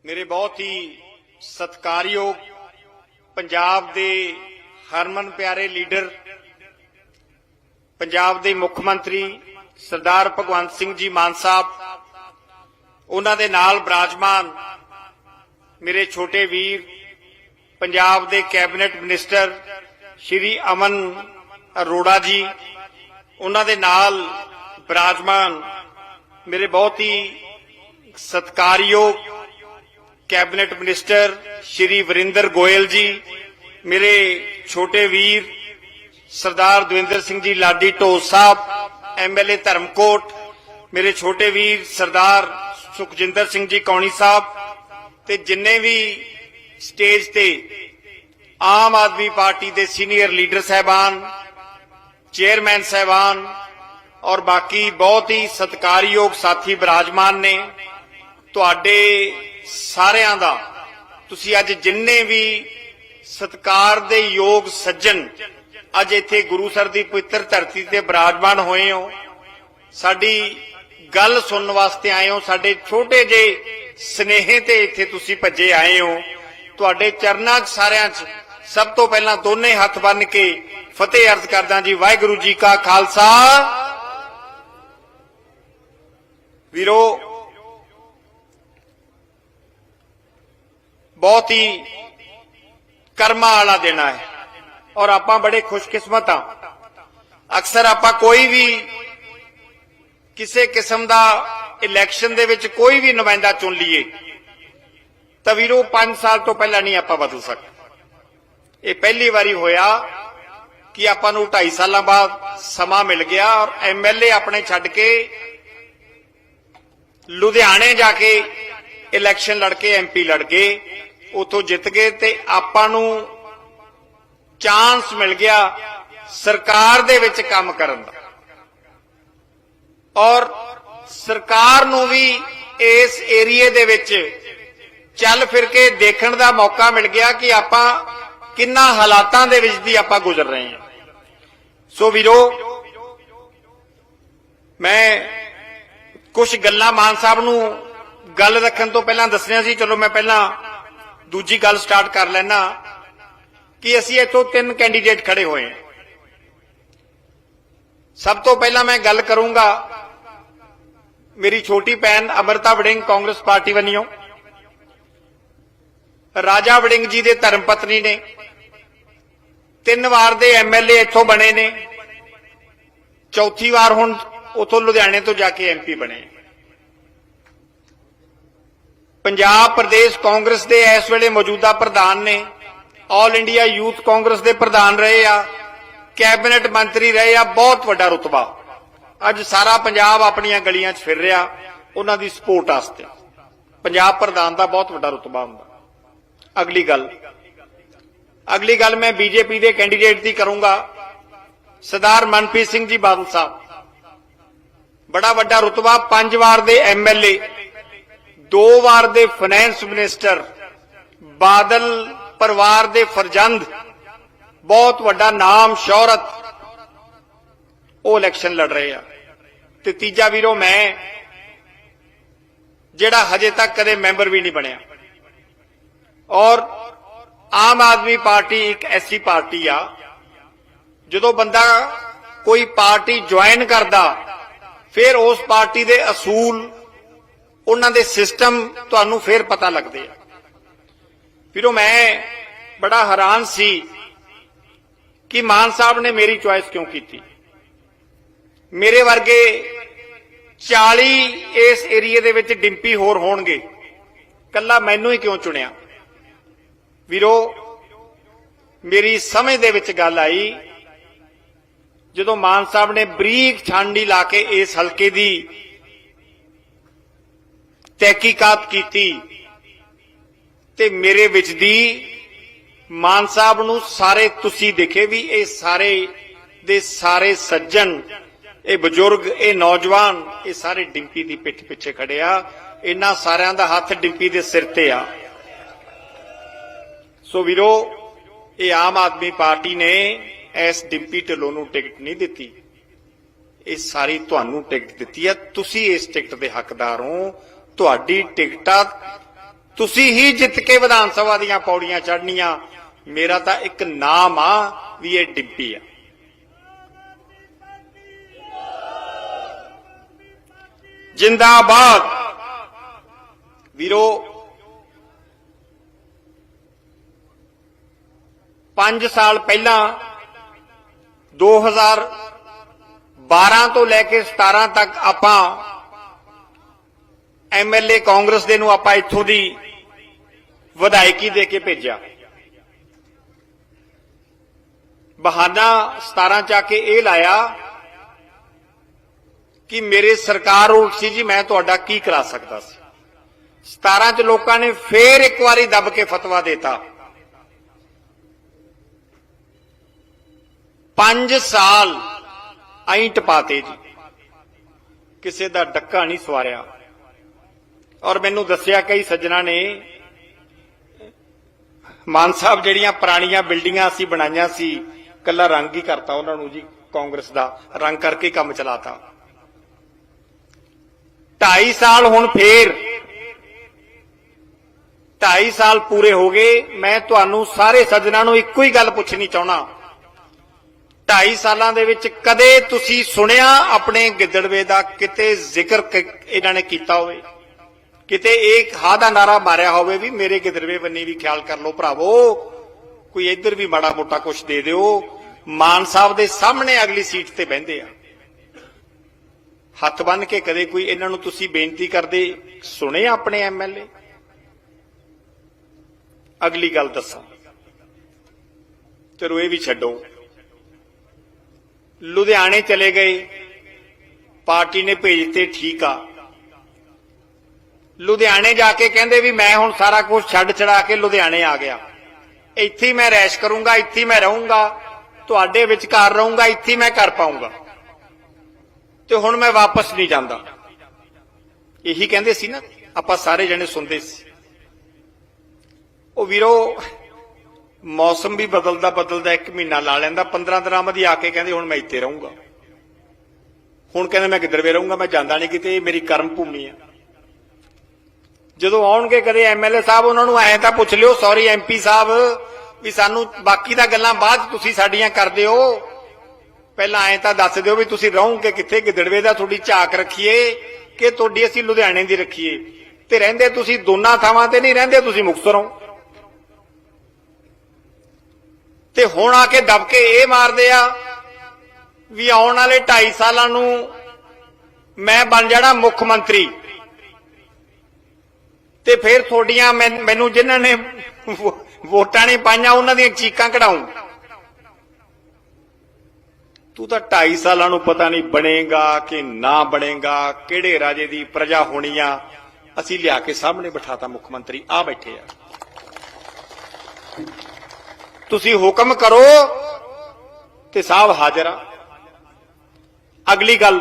मेरे बहुत ही सत्कारयोग पंजाब दे हरमन प्यारे लीडर पंजाब दे मुख मंत्री सरदार भगवंत सिंह जी मान साहब, उन्हां दे नाल विराजमान मेरे छोटे वीर पंजाब दे कैबिनेट मिनिस्टर श्री अमन अरोड़ा जी, उन्हां दे नाल विराजमान मेरे बहुत ही सत्कारयोग कैबिनेट मिनिस्टर श्री वरिंदर गोयल जी, मेरे छोटे वीर सरदार दविंदर सिंह जी लाडी ढोस साहब, MLA धर्मकोट, मेरे छोटे वीर सरदार सुखजिंदर सिंह जी कौनी साहब, ते जिन्ने भी स्टेज ते आम आदमी पार्टी के सीनियर लीडर साहबान, चेयरमैन साहबान और बाकी बहुत ही सत्कारयोग साथी विराजमान ने। तुहाडे सारियां दा तुसी अज जिन्ने भी सत्कार दे योग सज्जन अज इत्थे गुरुसर दी पवित्र धरती ते विराजमान होए हो, साडी गल सुनने वास्ते आए हो, साडे छोटे जे स्नेहे ते इत्थे तुसी भज्जे आए हो। तुहाडे चरनां च सारियां च सब तो पहला दोने हथ बन के फतेह अर्ज करदा जी, वाहिगुरू जी का खालसा। वीरो, बहुत ही कर्मा वाला दिन है और आपां बड़े खुशकिस्मत हाँ। अक्सर आपां कोई भी किसी किस्म का इलैक्शन दे विच कोई भी नुमाइंदा चुन लीए तो वीरो 5 साल तो पहला नहीं आपां बदल सकते। ये पहली बारी होया कि आपां नूं 2.5 साल बाद समा मिल गया और MLA अपने छड्ड के लुधियाने जाके इलैक्शन लड़के MP लड़ गए, उथों जित गए ते आपां नूं चांस मिल गया सरकार दे विच काम करन दा और सरकार नूं भी इस एरिए दे विच चल फिर के देखण दा मौका मिल गया कि आपां किन्ना हालातां दे विच दी आपां गुजर रहे हैं। सो वीरो, मैं कुछ गल्लां मान साहब नूं गल रखण तो पहला दसनिया सी, चलो मैं पहला दूजी गल स्टार्ट कर लेना कि असीं इत्थों 3 कैंडीडेट खड़े हुए हैं। सब तो पहला मैं गल करूंगा मेरी छोटी भैन अमृता वड़िंग कांग्रेस पार्टी वनियों, राजा वड़िंग जी दे धर्मपत्नी ने, 3 वार दे MLA इत्थों बने ने, चौथी वार हुण उथों लुधियाने तो जाके MP बने। पंजाब प्रदेश कांग्रेस दे इस वेले मौजूदा प्रधान ने, ऑल इंडिया यूथ कांग्रेस दे प्रधान रहे आ, कैबिनेट मंत्री रहे आ, बहुत वड्डा रुतबा। अज सारा पंजाब अपनियां गलियां च फिर रहा उन्हां दी सपोर्ट वास्ते। पंजाब प्रधान दा बहुत वड्डा रुतबा हुंदा। अगली गल मैं BJP दे कैंडीडेट दी करूंगा, सरदार मनप्रीत सिंह जी बादल साहब, बड़ा वड्डा रुतबा, 5 वार दे MLA, 2 वार दे फाइनेंस मिनिस्टर, बादल परिवार दे फरजंद, बहुत वड्डा नाम शौहरत, वो इलैक्शन लड़ रहे हैं। ते तीजा वीरो मैं जिहड़ा हजे तक कदे मैंबर भी नहीं बनया, और आम आदमी पार्टी एक ऐसी पार्टी आ जदों बंदा कोई पार्टी ज्वाइन करदा फिर उस पार्टी दे असूल उन्हां दे सिस्टम तुहानूं फिर पता लगदे आ। फिर मैं बड़ा हैरान सी कि मान साहब ने मेरी चॉइस क्यों की। मेरे वर्गे 40 इस एरिए दे विच डिंपी होर होणगे, कल्ला मैनू ही क्यों चुनिया। वीरो, मेरी समझ दे विच गल आई जदों मान साहब ने बरीक छांडी ला के इस हलके दी तहकीकात की ते मेरे विच दी मान साहब नूं सारे तुसी देखे भी ये सारे दे सारे सज्जन, ये बुजुर्ग, ये नौजवान, ये सारे डिंपी दी पिठ पिछे खड़े आ। इन्हां सारियां दा हथ डिंपी दे सिर ते आ। सो वीरो, ये आम आदमी पार्टी ने इस डिंपी ढिल्लों नूं टिकट नहीं दिती, ये सारी तुहानूं टिकट दिती है। तुसी इस टिकट दे हकदार हो, तुहाडी टिकटां ਤੁਸੀਂ ਹੀ ਜਿੱਤ ਕੇ ਵਿਧਾਨ ਸਭਾ ਦੀਆਂ ਪੌੜੀਆਂ ਚੜ੍ਹਨੀਆਂ। ਮੇਰਾ ਤਾਂ ਇੱਕ ਨਾਮ ਆ ਵੀ ਇਹ ਡਿੰਪੀ ਆ। जिंदाबाद वीरो। 5 साल पहला 2012 तो लैके 17 तक आपां MLA कांग्रेस दे नूं आपां इत्थों दी विधायकी दे के भेजा। बहाना 17 च आके ये लाया कि मेरे सरकार उठ सी जी, मैं तुहाडा की करा सकदा सी। 17 च लोकां ने फिर एक बारी दब के फतवा देता। 5 साल आई टपाते जी, किसी दा डक्का नहीं सवारिया। और मैनू दसिया कई सज्जना ने, मान साहब जिहड़ियां पुरानियां बिल्डिंगां असीं बनाईयां सी, कल्ला रंग ही करता उन्हां नूं जी, कांग्रेस दा रंग करके काम चलाता। 2.5 साल हुण फिर 2.5 साल पूरे हो गए। मैं तुहानू सारे सज्जनां नूं इक्को ही गल पुछनी चाहुंदा, 2.5 सालां दे विच कदे तुसीं सुणिया अपने गिद्दड़वे दा किते जिक्र इन्हां ने कीता होवे? किते एक हा दा नारा मारिया होवे भी मेरे गिद्दड़वे बन्नी भी ख्याल कर लो भरावो, कोई इधर भी माड़ा मोटा कुछ दे दिओ। मान साहब दे सामने अगली सीट ते बहिंदे आ, हथ बन के कदे कोई इन्हां नूं तुसीं बेनती करदे सुने अपने MLA? अगली गल दसां, चलो ये भी छड्डो। लुधियाने चले गए, पार्टी ने भेजते, ठीक आ। लुधियाने जाके कहंदे भी मैं हुण सारा कुछ छड्ड छड़ा के लुधियाने आ गया, इत्थे मैं रैश करूंगा, इत्थे मैं रहूंगा, तुहाडे विचकार रहूंगा, इत्थे मैं कर पाऊंगा, तो हुण मैं वापस नहीं जांदा। यही कहंदे सी ना, आपां सारे जने सुनदे सी। ओ वीरो, मौसम भी बदलदा बदलदा 1 महीना ला लैंदा, 15 दिन बाद आके कहंदे हुण मैं इत्थे रहूंगा, हुण कहंदे मैं गिद्दड़वे रहूंगा, मैं जांदा नहीं किते, मेरी कर्म भूमि है। जदों आउणगे कदे MLA साहब, उन्हां नूं ऐ तां पुछ लिओ, सॉरी MP साहब भी सानू बाकी दा गल्लां बाद तुसीं साडीआं करदे हो, पहला ऐ तां दस दिओ भी तुसीं रहोगे कित्थे, गिद्दड़वे दा तुहाडी झाक रखीए कि तुहाडी असीं लुधियाणे दी रखीए, ते रहिंदे तुसीं दोनां थावां ते नहीं रहिंदे, तुसीं मुक्तसर हो। ते हुण आके दबके ये मारदे आ भी आउण वाले 2.5 सालां नूं मैं बन जाणा मुख मंत्री, ते फिर तुहाडीआं मैनूं जिन्हां ने वोटां नहीं पाईआं उन्हां दीआं चीकां कढाऊं। तू तो 2.5 सालां नूं पता नहीं बनेगा कि ना बनेगा, किहड़े राजे दी प्रजा होनी आ। असीं लिया के सामने बिठाता मुख मंत्री, आ बैठे आ, तुसीं हुक्म करो ते साहब हाजिर आ। अगली गल,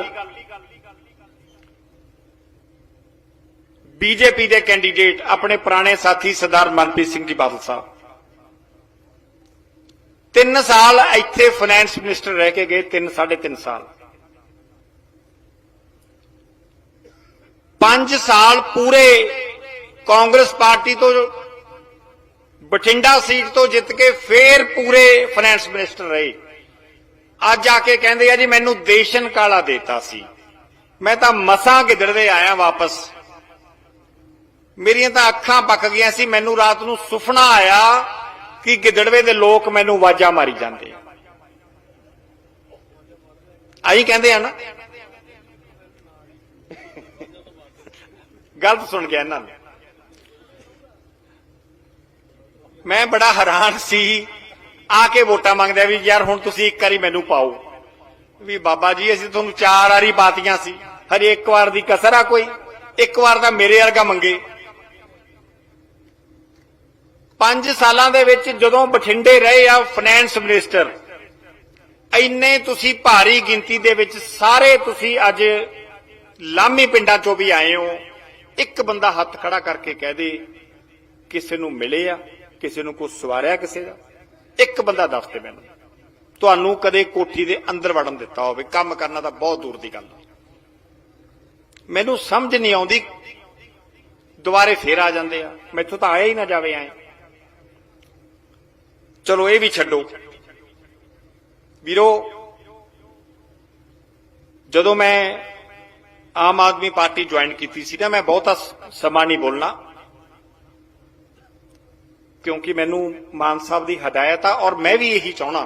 बीजेपी दे कैंडीडेट अपने पुराने साथी सरदार मनप्रीत सिंह जी बादल साहब 3 साल इत्थे फाइनेंस मिनिस्टर रह के गए, 3-3.5 साल। 5 साल पूरे कांग्रेस पार्टी तो बठिंडा सीट तो जित के फिर पूरे फाइनेंस मिनिस्टर रहे। अज आके कहंदे आ जी मैनू देशन काला देता सी, मैं तां मसां गिद्दड़वे आया वापस, मेरियां तां अखां पक गईयां सी, मैनू रात नूं सुपना आया कि गिद्दड़वे दे लोक मैनू आवाजां मारी जांदे। आई कहंदे आ ना, गलत सुन गया इन्हां ने। मैं बड़ा हैरान सी, आके वोटां मंगदे भी यार हुण तुसीं एक वारी मैनू पाओ, भी बाबा जी असीं तुहानूं 4 वारी पातियां सी, हरे एक वार दी कसर आ कोई, एक वार तां मेरे वर्गा मंगे। 5 सालां दे विच जदों बठिंडे रहे आ फाइनेंस मिनिस्टर, इन्ने तुसीं भारी गिनती दे विच सारे तुसीं अज लामी पिंडां चों भी आए हो, एक बंदा हथ खड़ा करके कह दे किसी नूं मिले आ, किसी नूं कुछ सवारिया, किसी दा एक बंदा दस दे मैनूं तुहानूं कदे कोठी दे अंदर वड़न दिता होवे, काम करना तां बहुत दूर दी गल। मैनूं समझ नहीं आउंदी ਦੁਬਾਰੇ ਫੇਰ ਆ ਜਾਂਦੇ ਆ, ਮੈਥੋਂ ਤਾਂ ਆਇਆ ਹੀ ਨਾ ਜਾਵੇ ਐ। ਚਲੋ ਇਹ ਵੀ ਛੱਡੋ ਵੀਰੋ, ਜਦੋਂ ਮੈਂ ਆਮ ਆਦਮੀ ਪਾਰਟੀ ज्वाइन की ਸੀ ना, मैं ਬਹੁਤਾ ਸਮਾਂ ਨਹੀਂ ਬੋਲਣਾ क्योंकि मैनू मान साहब की हदायत आ, और मैं भी यही चाहना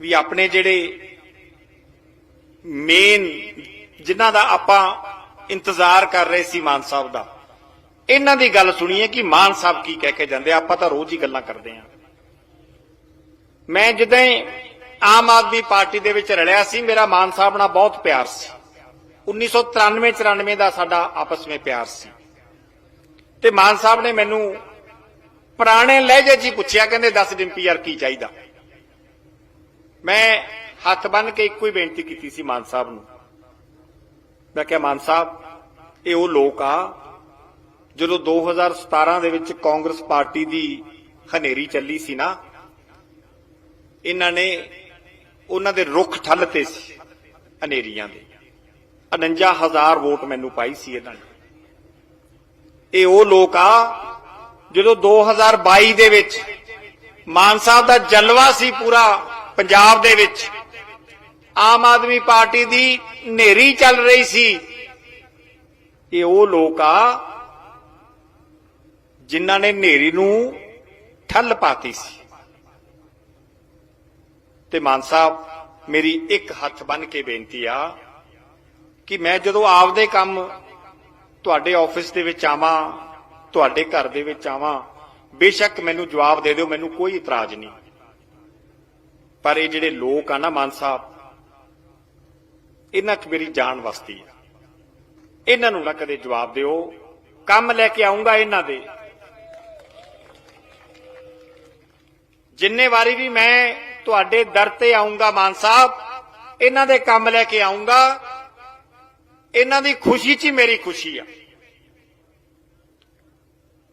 भी अपने जिहड़े मेन जिन्हां दा आपां इंतजार कर रहे सी मान साहब दा, इन्हां दी गल सुणीए कि मान साहब की कह के जांदे। आपां तां रोज ही गल्लां करदे हां। मैं जिद्दां आम आदमी पार्टी दे विच रलिया सी, मेरा मान साहब नाल बहुत प्यार सी। 1993-94 दा साडा आपस में प्यार सी, ते मान साहब ने मैनू पुराने लहजे च पूछया, कहंदे 10 डिंपी यार की चाहिदा। मैं हथ बन के एक ही बेनती की सी मान साहब नूं, मैं कहा मान साहब ये वो लोग आ जो 2017 दे विच कांग्रेस पार्टी की हनेरी चली सी ना, इन्हां ने उन्हां दे रुख ठल्लते सी हनेरियां दे, 49,000 वोट मैनू पाई सी इन्हां ने। ये वो लोग आ जो 2022 दे विच मान साहब दा जलवा सी पूरा पंजाब दे विच, आम आदमी पार्टी दी नेरी चल रही सी। ये वो लोग आ जिन्हां ने नेरी नूं ठल पाती सी। ते मान साहब मेरी एक हथ बन के बेनती आ कि मैं जदों आपदे काम तुहाडे ऑफिस दे विच आवां, तुहाडे घर दे विच आवां, बेशक मैनू जवाब दे दिओ, मैनू कोई इतराज नहीं। पर ये जिहड़े लोग आ ना मान साहब, इन्हां च मेरी जान वसदी है, इन्हां नूं ना कदे जवाब दिओ। काम लैके आऊंगा इन्हां दे, जिन्ने वारी भी मैं तुहाडे दर ते आऊंगा मान साहब, इन्हां दे काम लैके आऊंगा। इन्हां दी खुशी च मेरी खुशी आ।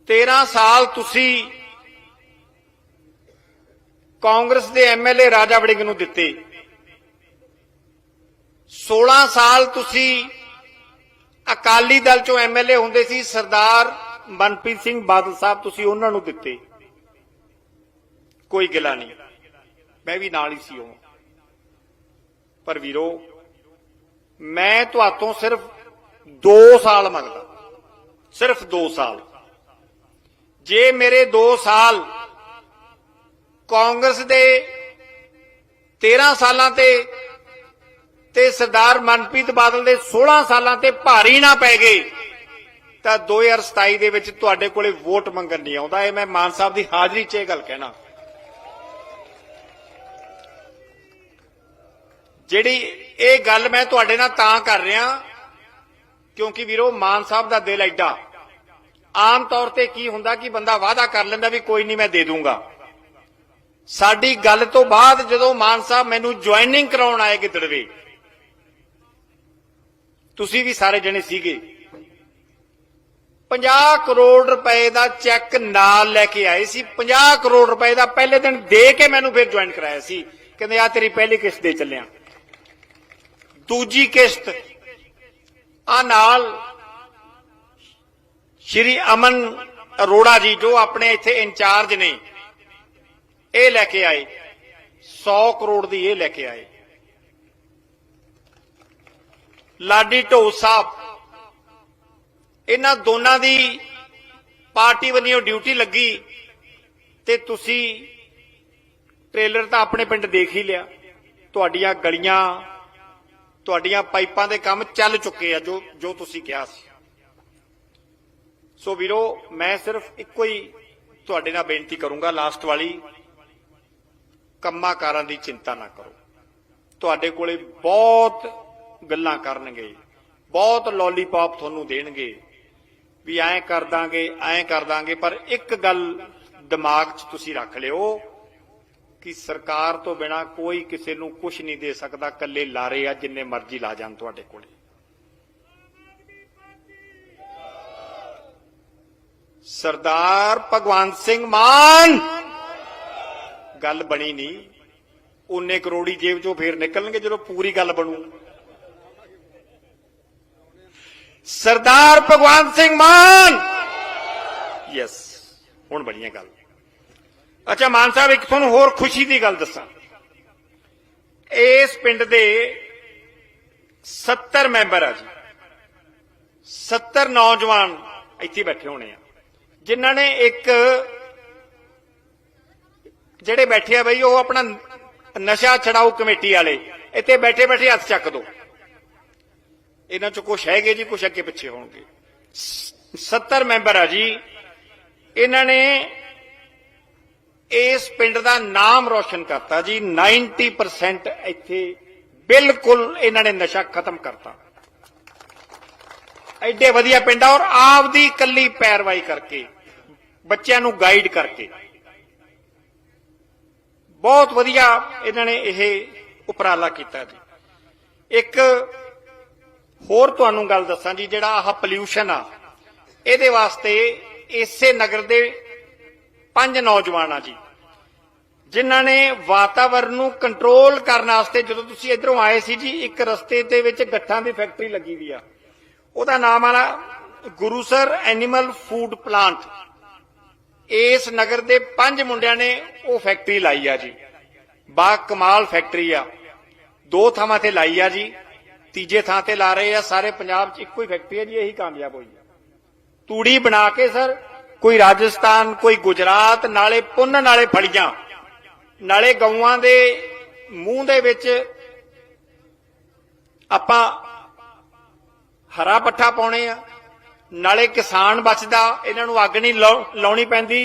13 साल तुसी कांग्रेस दे MLA राजा वड़िंग नूं दित्ते, 16 साल तुसी अकाली दल चों MLA हुंदे सी, सरदार मनप्रीत सिंह बादल साहब तुसी उन्हां नूं दित्ते। कोई गिला नहीं, मैं भी नाल ही सी हो। पर वीरो मैं तुहातों सिर्फ 2 साल मंगदा, सिर्फ 2 साल। जे मेरे 2 साल कांग्रेस दे 13 सालां ते सरदार मनप्रीत बादल दे 16 सालां ते भारी ना पै गए तां 2027 दे विच तुहाडे कोले वोट मंगण नहीं आउंदा। ये मैं मान साहब दी हाजरी च गल कहना। जिहड़ी ये गल मैं तुहाडे नाल तां कर रहा क्योंकि वीरो मान साहब दा दिल एडा, आम तौर ते की हुंदा कि बंदा वादा कर लैंदा भी कोई नहीं मैं दे दूंगा। साडी गल तो बाद जदों मान साहब मैनू ज्वाइनिंग कराउण आए गिदड़वे, तुसी भी सारे जने सीगे, 50 करोड़ रुपए का चैक नाल लैके आए सी। 50 करोड़ रुपए का पहले दिन दे के मैनू फिर ज्वाइन कराया सी। कहंदे आ तेरी पहली किस्त दे चलिया, दूजी किस्त आ नाल श्री अमन अरोड़ा जी जो अपने इत्थे इंचार्ज ने, ये लैके आए 100 करोड़ दी, ये लैके आए। लाडी ढोल साहब, इन्हां दोनां दी पार्टी वल्लों ड्यूटी लगी ते तुसी ट्रेलर तां अपने पिंड देख ही लिया। तुहाडीआं गलियां, तुहाडीआं पाइपां दे काम चल चुके आ जो तुसी कहा सी। सो वीरो मैं सिर्फ एक ही तुहाडे नाल बेनती करूंगा, लास्ट वाली, कम्मां कारां दी चिंता ना करो। तुहाडे कोले बहुत गल्लां करनगे, बहुत लॉलीपॉप तुहानूं देणगे भी ऐ कर दांगे, पर एक गल दिमाग च तुसी रख लिओ कि सरकार तो बिना कोई किसी नूं कुछ नहीं दे सकदा। कल्ले लारे आ जिन्ने मर्जी ला जाण तुहाडे कोले। सरदार भगवंत सिंह मान गल बनी नहीं, 19 करोड़ी जेब चों फिर निकलणगे जो पूरी गल बनू। सरदार भगवंत सिंह मान यस हुण बड़ी गल। अच्छा मान साहब एक तुहानूं होर खुशी की गल दसां, इस पिंड दे 70 मैंबर आ जी, 70 नौजवान इत्थे बैठे होने आ जिन्हां ने एक ਜਿਹੜੇ बैठे आ बई वो अपना नशा छड़ाऊ कमेटी वाले इत्थे बैठे बैठे हथ चक दो, इन्हां चों कुछ हैगे जी, कुछ अगे पिछे होणगे। 70 मैंबर आ जी, इन्हां ने इस पिंड का नाम रोशन करता जी। 90% इत्थे बिल्कुल इन्हां ने नशा खत्म करता। एडे वधिया पिंड और आप दी कल्ली पैरवाई करके बच्चों नूं गाइड करके बहुत वधिया इन्हां ने यह उपराला कीता जी। एक होर तुहानूं गल दसां जी, जिहड़ा आह पोल्यूशन आ इहदे वास्ते इसे नगर दे 5 नौजवान आ जी जिन्हां ने वातावरण नूं कंट्रोल करने वास्ते, जदों तुसीं इधरों आए सी जी, एक रस्ते दे विच गट्ठां दी फैक्टरी लगी हुई आ, ਉਹਦਾ नाम आला गुरुसर एनिमल फूड प्लांट। इस नगर के 5 मुंडिया ने वो फैक्टरी लाई आ जी, बा कमाल फैक्टरी आ। 2 थावां ते लाई आ जी, तीजे थां ते ला रहे आ। सारे पंजाब च इक्को ही फैक्टरी है जी, यही कामयाब हुई है। तूड़ी बना के सर कोई राजस्थान कोई गुजरात, नाले पुन्न नाले फलियां, नाले गऊआं दे मूंह दे विच आपां हरा पट्ठा पाने आ, नाले किसान बचदा, इन्हां नूं अग नहीं लाउणी पैंदी,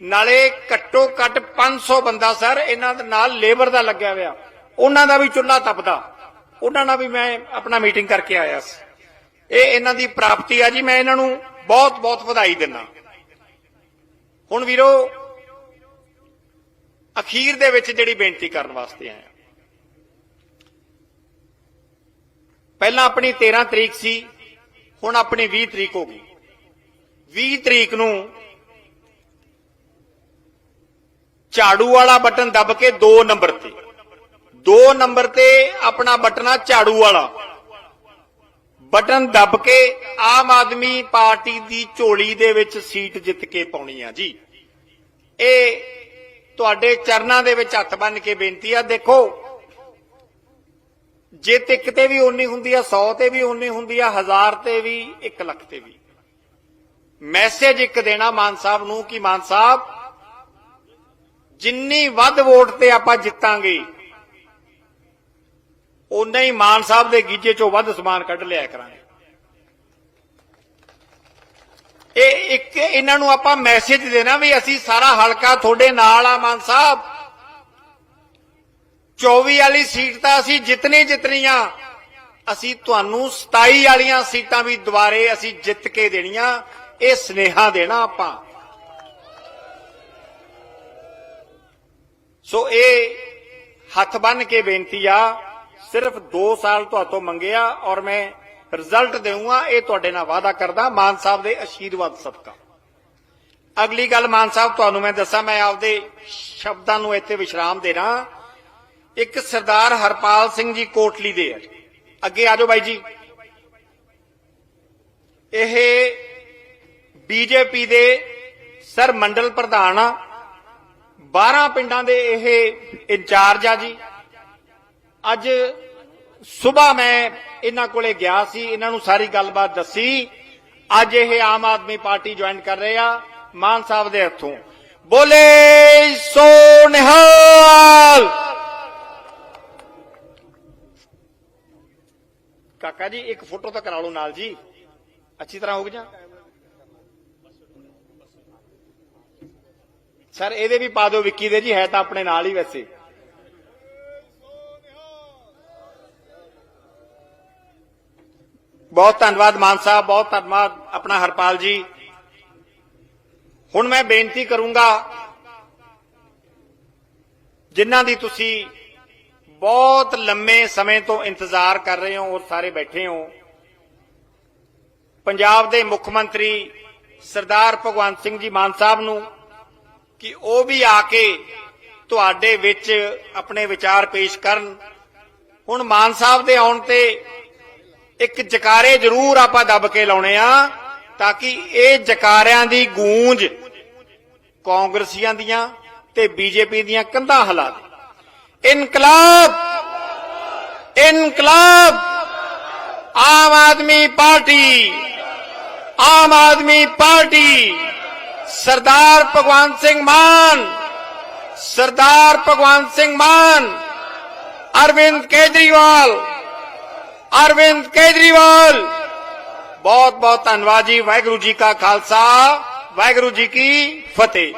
नाले घट्टो घट 500 बंदा सर इन्हां दे नाल लेबर दा लग्या होया, उन्हां दा भी चुल्हा तपदा, उन्हां नाल भी मैं अपना मीटिंग करके आया सी। ਇਹ ਇਹਨਾਂ ਦੀ ਪ੍ਰਾਪਤੀ ਆ ਜੀ, ਮੈਂ ਇਹਨਾਂ ਨੂੰ ਬਹੁਤ ਬਹੁਤ ਵਧਾਈ ਦਿੰਦਾ। ਹੁਣ ਵੀਰੋ ਅਖੀਰ ਦੇ ਵਿੱਚ ਜਿਹੜੀ ਬੇਨਤੀ ਕਰਨ ਵਾਸਤੇ ਆਇਆ, ਪਹਿਲਾਂ ਆਪਣੀ 13 ਤਰੀਕ ਸੀ, ਹੁਣ ਆਪਣੀ 20 ਤਰੀਕ ਹੋ ਗਈ। 20 ਤਰੀਕ ਨੂੰ ਝਾੜੂ ਵਾਲਾ ਬਟਨ ਦੱਬ ਕੇ 2 ਨੰਬਰ ਤੇ ਆਪਣਾ ਬਟਨਾ ਝਾੜੂ ਵਾਲਾ बटन दब के आम आदमी पार्टी की झोली दे विच सीट जित के पाउणी आ जी। ये तुहाडे चरनां दे विच हत्थ बन के बेनती आ। देखो जित एक ते भी उन्नी हुंदी आ, 100 ते भी उन्नी हुंदी आ, 1000 ते भी, 1 लख ते भी। मैसेज एक देना मान साहब नूं कि मान साहब जिन्नी वध वोट ते आपां जितांगे उन्ना ही मान साहब के गीजे चों वध समान कढ लिया करांगे। एक इन्हां नूं आपां मैसेज देना भी असीं सारा हलका तुहाडे नाल आ मान साहब। 24 वाली सीट तां असीं जितनियां असीं तुहानूं 27 वालियां सीटां भी दुबारे असीं जित के देणियां। ये स्नेहा देना आपां। सो ये हथ बन के बेनती आ, सिर्फ 2 साल तो मंगिया और मैं रिजल्ट दूंगा, ये तुहाडे नाल वादा करदा मान साहब दे आशीर्वाद सबका। अगली गल मान साहब तुहानूं मैं दसां, मैं आपदे शब्दां नूं इत्थे विश्राम देना। एक सरदार हरपाल सिंह जी कोटली दे अगे आ जाओ बाई जी। यह बीजेपी दे सर मंडल प्रधान 12 पिंडां दे यह इंचार्ज आ जी। अज सुबह मैं इन्हां कोले गया सी, इन्हां नूं सारी गलबात दसी। अज ये आम आदमी पार्टी ज्वाइन कर रहे आ मान साहब दे हथों। बोले सो निहाल। काका जी एक फोटो तो करा लो नाल जी, अच्छी तरह हो गया सर। ये भी पा दो विक्की दे जी, है तो अपने नाल ही वैसे। बहुत धन्यवाद मान साहब, बहुत धन्यवाद अपना हरपाल जी। हुण मैं बेनती करूंगा जिन्हां दी तुसी बहुत लंबे समय तो इंतजार कर रहे हो और सारे बैठे हो, पंजाब दे मुख मंत्री सरदार भगवंत सिंह जी मान साहब नूं कि वो भी आके तुहाडे विच अपने विचार पेश करन। हुण मान साहब दे आउण ते एक जकारे जरूर आपां दब के लाउणे आ ताकि ये जकारियां दी गूंज कांग्रेसियां दियां ते बीजेपी दियां कंधां हिला दे। इनकलाब इनकलाब आम आदमी पार्टी आम आदमी पार्टी सरदार भगवंत सिंह मान सरदार भगवंत सिंह मान अरविंद केजरीवाल बहुत बहुत धन्यवाद जी। वाहिगुरू जी का खालसा वाहिगुरू जी की फतेह।